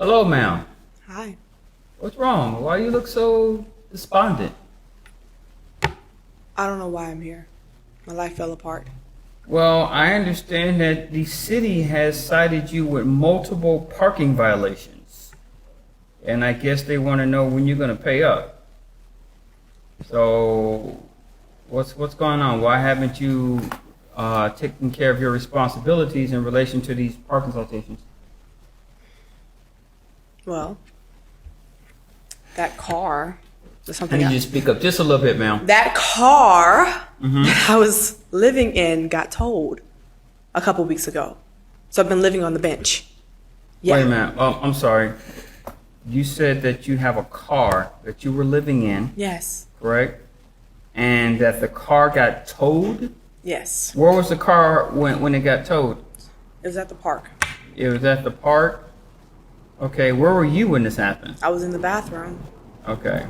Hello, ma'am. Hi. What's wrong? Why you look so despondent? I don't know why I'm here. My life fell apart. Well, I understand that the city has cited you with multiple parking violations. And I guess they want to know when you're going to pay up. So, what's going on? Why haven't you taken care of your responsibilities in relation to these parking citations? Well, that car was I something need you to else. speak up just a little bit, ma'am. That car that I was living in got towed a couple weeks ago. So I've been living on the bench. Yeah. Wait a minute. I'm sorry. You said that you have a car that you were living in, Yes. correct? And that the car got towed? Yes. Where was the car when it got towed? It was at the park. It was at the park? Okay, where were you when this happened? I was in the bathroom. Okay.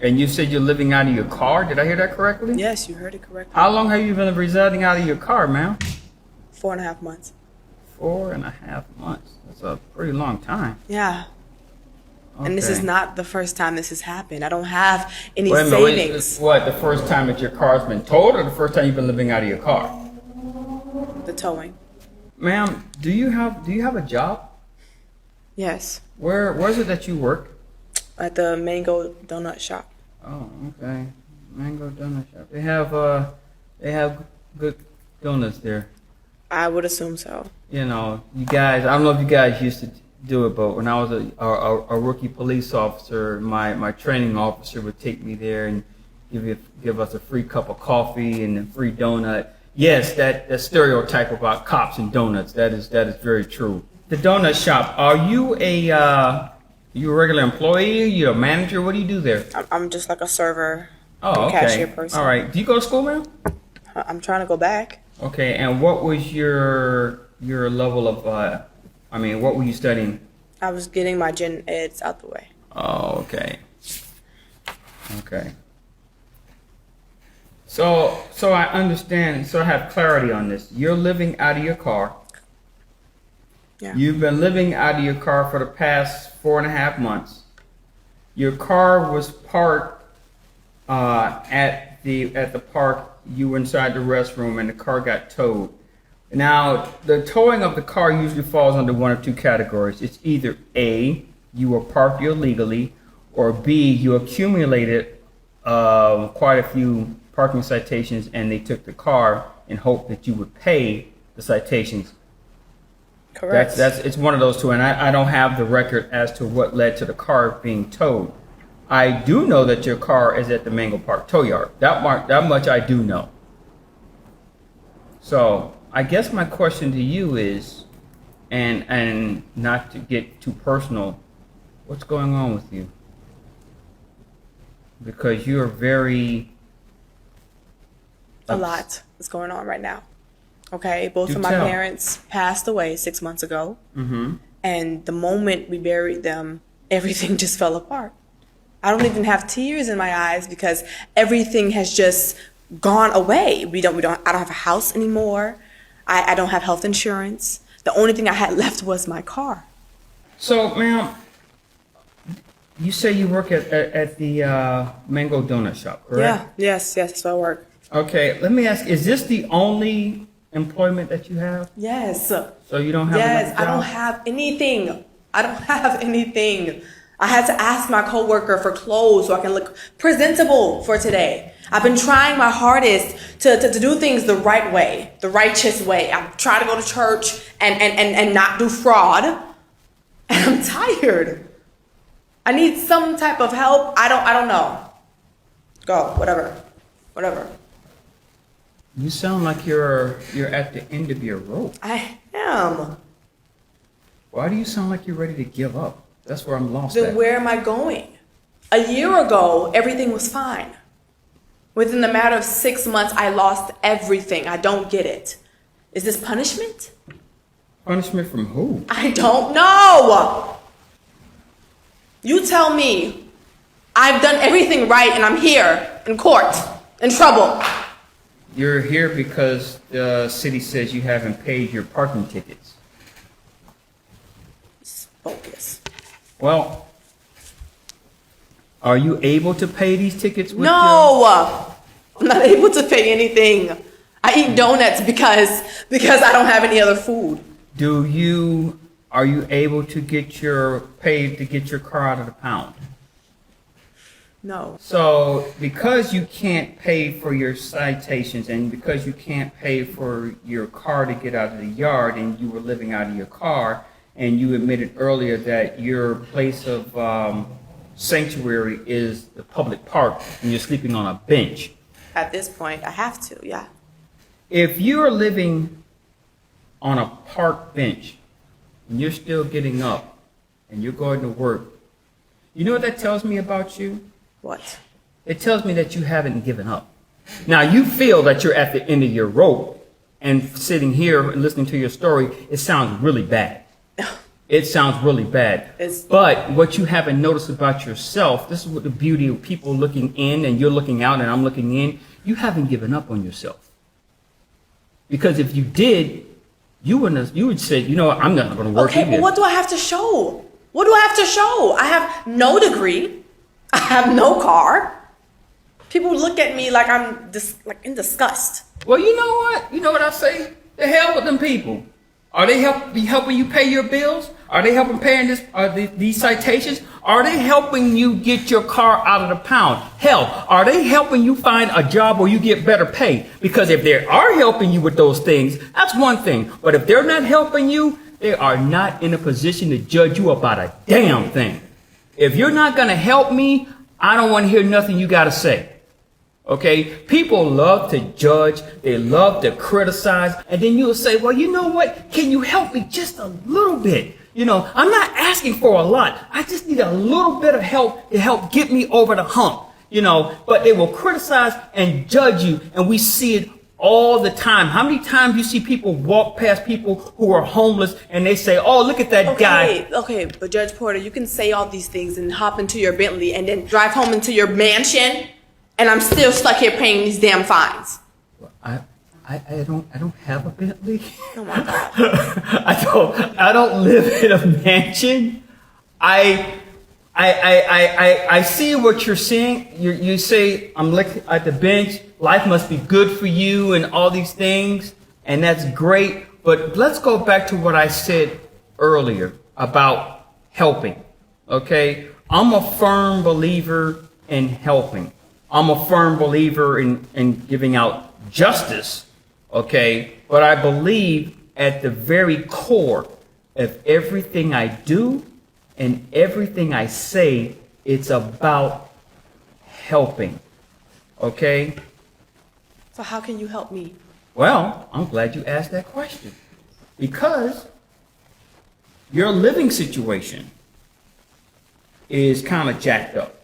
And you said you're living out of your car? Did I hear that correctly? Yes, you heard it correctly. How long have you been residing out of your car, ma'am? 4.5 months. 4.5 months. That's a pretty long time. Yeah. Okay. And this is not the first time this has happened. I don't have any Wait a minute, wait, savings. what, the first time that your car's been towed or the first time you've been living out of your car? The towing. Ma'am, do you have a job? Yes. Where's it that you work? At the Mango Donut Shop. Oh, okay. Mango Donut Shop. They have good donuts there. I would assume so. You know, you guys, I don't know if you guys used to do it, but when I was a rookie police officer, my training officer would take me there and give us a free cup of coffee and a free donut. Yes, that stereotype about cops and donuts, that is very true. The donut shop, are you a regular employee? You a manager? What do you do there? I'm just like a server, Oh, okay. cashier person. All right. Do you go to school, ma'am? I'm trying to go back. Okay. And what was your level of? What were you studying? I was getting my gen eds out the way. Oh, okay. Okay. So I understand. So I have clarity on this. You're living out of your car. Yeah. You've been living out of your car for the past 4.5 months. Your car was parked at the park. You were inside the restroom, and the car got towed. Now, the towing of the car usually falls under one of two categories. It's either A, you were parked illegally, or B, you accumulated quite a few parking citations, and they took the car in hope that you would pay the citations. Correct. It's one of those two, and I don't have the record as to what led to the car being towed. I do know that your car is at the Mango Park tow yard. That much I do know. So I guess my question to you is, and not to get too personal, what's going on with you? Because you're very... A lot is going on right now. Okay, both Do of my tell. parents passed away 6 months ago. Mm-hmm. And the moment we buried them, everything just fell apart. I don't even have tears in my eyes because everything has just gone away. I don't have a house anymore. I don't have health insurance. The only thing I had left was my car. So, ma'am, you say you work at the Mango Donut Shop, correct? Yeah, yes, that's where I work. Okay, let me ask, is this the only employment that you have? Yes. So you don't have Yes, another I don't job? have anything. I don't have anything. I had to ask my coworker for clothes so I can look presentable for today. I've been trying my hardest to do things the right way, the righteous way. I'm trying to go to church and not do fraud. And I'm tired. I need some type of help. I don't know. Go, whatever. You sound like you're at the end of your rope. I am. Why do you sound like you're ready to give up? That's where I'm lost Then at. where am I going? A year ago, everything was fine. Within the matter of 6 months, I lost everything. I don't get it. Is this punishment? Punishment from who? I don't know. You tell me. I've done everything right and I'm here in court, in trouble. You're here because the city says you haven't paid your parking tickets. It's bogus. Well, are you able to pay these tickets with No, I'm not able to pay anything. I eat donuts because I don't have any other food. Are you able to get your car out of the pound? No. So because you can't pay for your citations and because you can't pay for your car to get out of the yard and you were living out of your car and you admitted earlier that your place of sanctuary is the public park and you're sleeping on a bench. At this point, I have to, yeah. If you're living on a park bench and you're still getting up and you're going to work, you know what that tells me about you? What? It tells me that you haven't given up. Now, you feel that you're at the end of your rope, and sitting here and listening to your story, it sounds really bad. It sounds really bad. But what you haven't noticed about yourself, this is what the beauty of people looking in, and you're looking out, and I'm looking in, you haven't given up on yourself. Because if you did, you would say, you know what, I'm not going to work Okay, either. but what do I have to show? What do I have to show? I have no degree. I have no car. People look at me like I'm in disgust. Well, you know what? You know what I say? The hell with them people. Are they helping you pay your bills? Are they helping paying these citations? Are they helping you get your car out of the pound? Hell, are they helping you find a job where you get better pay? Because if they are helping you with those things, that's one thing. But if they're not helping you, they are not in a position to judge you about a damn thing. If you're not going to help me, I don't want to hear nothing you got to say. Okay? People love to judge. They love to criticize. And then you'll say, well, you know what? Can you help me just a little bit? You know, I'm not asking for a lot. I just need a little bit of help to help get me over the hump. You know, but they will criticize and judge you. And we see it all the time. How many times you see people walk past people who are homeless and they say, oh, look at that guy. Okay, but Judge Porter, you can say all these things and hop into your Bentley and then drive home into your mansion, and I'm still stuck here paying these damn fines. I don't have a Bentley. Oh my God. I don't live in a mansion. I see what you're saying. You say, I'm looking at the bench. Life must be good for you and all these things. And that's great. But let's go back to what I said earlier about helping. Okay? I'm a firm believer in helping. I'm a firm believer in giving out justice. Okay? But I believe at the very core of everything I do and everything I say, it's about helping. Okay? So how can you help me? Well, I'm glad you asked that question. Because your living situation is kind of jacked up.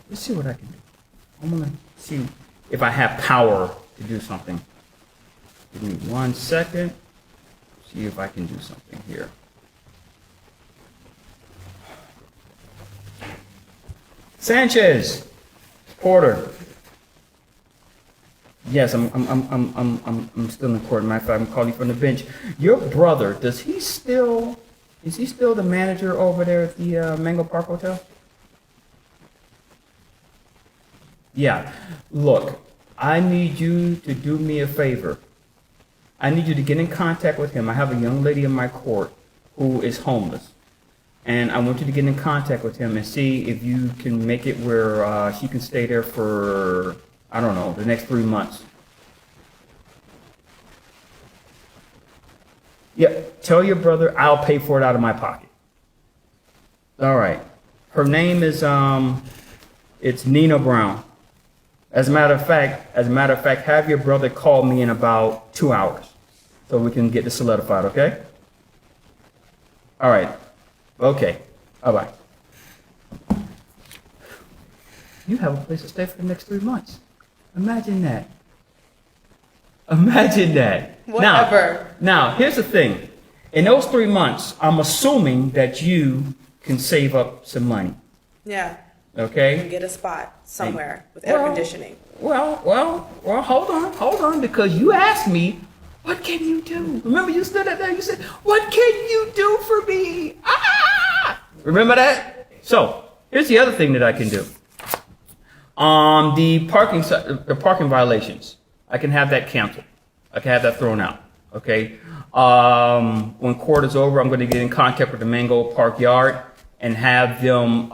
Let's see what I can do. I'm going to see if I have power to do something. Give me 1 second. See if I can do something here. Sanchez, Porter. Yes, I'm still in court. Matter of fact, I'm calling you from the bench. Your brother, is he still the manager over there at the Mango Park Hotel? Yeah. Look, I need you to do me a favor. I need you to get in contact with him. I have a young lady in my court who is homeless. And I want you to get in contact with him and see if you can make it where she can stay there for, I don't know, the next 3 months. Yep, tell your brother I'll pay for it out of my pocket. All right. Her name is, it's Nina Brown. As a matter of fact, have your brother call me in about 2 hours so we can get this solidified, okay? All right. Okay. Bye-bye. You have a place to stay for the next 3 months. Imagine that. Imagine that. Whatever. Now, here's the thing. In those 3 months, I'm assuming that you can save up some money. Yeah. Okay? And get a spot somewhere with air conditioning. Well, hold on, because you asked me, what can you do? Remember, you stood up there, you said, what can you do for me? Ah! Remember that? So, here's the other thing that I can do. The parking violations. I can have that canceled. I can have that thrown out. Okay. When court is over, I'm going to get in contact with the Mango Park Yard and have them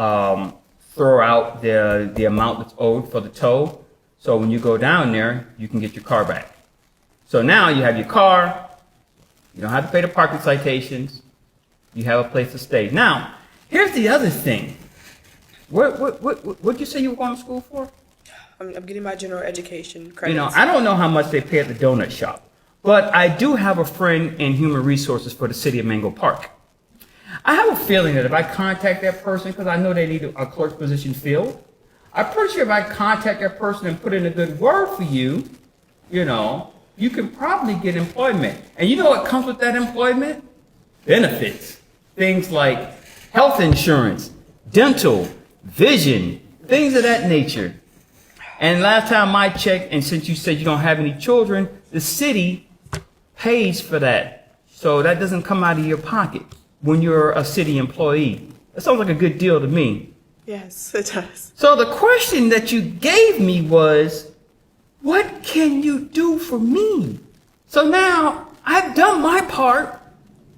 throw out the amount that's owed for the tow. So when you go down there, you can get your car back. So now you have your car. You don't have to pay the parking citations. You have a place to stay. Now, here's the other thing. What'd you say you were going to school for? I'm getting my general education credits. You know, I don't know how much they pay at the donut shop, but I do have a friend in human resources for the city of Mango Park. I have a feeling that if I contact that person, because I know they need a clerk's position filled, I'm pretty sure if I contact that person and put in a good word for you, you know, you can probably get employment. And you know what comes with that employment? Benefits. Things like health insurance, dental, vision, things of that nature. And last time I checked, and since you said you don't have any children, the city pays for that. So that doesn't come out of your pocket when you're a city employee. That sounds like a good deal to me. Yes, it does. So the question that you gave me was, what can you do for me? So now I've done my part.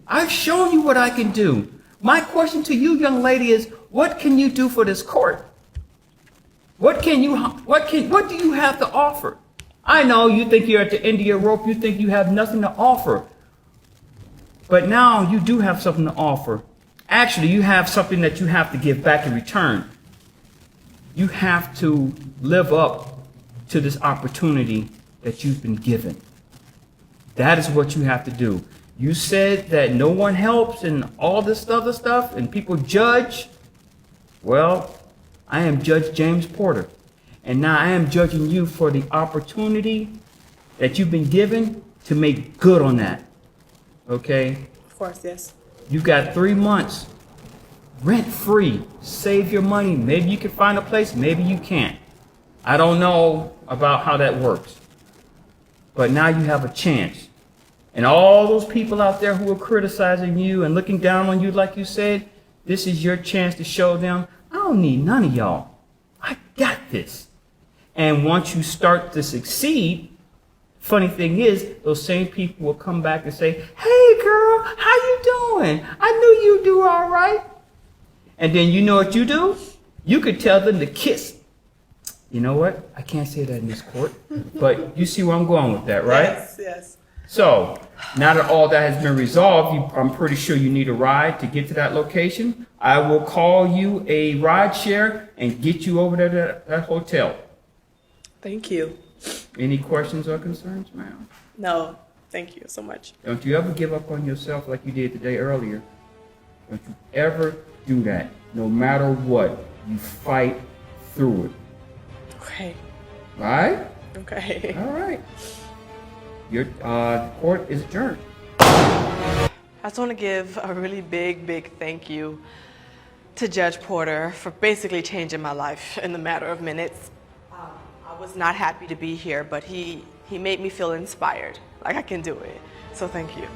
I've shown you what I can do. My question to you, young lady, is what can you do for this court? What do you have to offer? I know you think you're at the end of your rope. You think you have nothing to offer. But now you do have something to offer. Actually, you have something that you have to give back in return. You have to live up to this opportunity that you've been given. That is what you have to do. You said that no one helps and all this other stuff and people judge. Well, I am Judge James Porter. And now I am judging you for the opportunity that you've been given to make good on that. Okay? Of course, yes. You got 3 months rent free. Save your money. Maybe you can find a place. Maybe you can't. I don't know about how that works. But now you have a chance. And all those people out there who are criticizing you and looking down on you, like you said, this is your chance to show them, I don't need none of y'all. I got this. And once you start to succeed, funny thing is, those same people will come back and say, hey girl, how you doing? I knew you'd do all right. And then you know what you do? You could tell them to kiss. You know what? I can't say that in this court, but you see where I'm going with that, right? Yes, yes. So, now that all that has been resolved, I'm pretty sure you need a ride to get to that location. I will call you a ride share and get you over there to that hotel. Thank you. Any questions or concerns, ma'am? No, thank you so much. Don't you ever give up on yourself like you did today earlier. Don't you ever do that. No matter what, you fight through it. Okay. All right? Okay. All right. Your court is adjourned. I just want to give a really big thank you to Judge Porter for basically changing my life in the matter of minutes. I was not happy to be here, but he made me feel inspired, like I can do it. So thank you.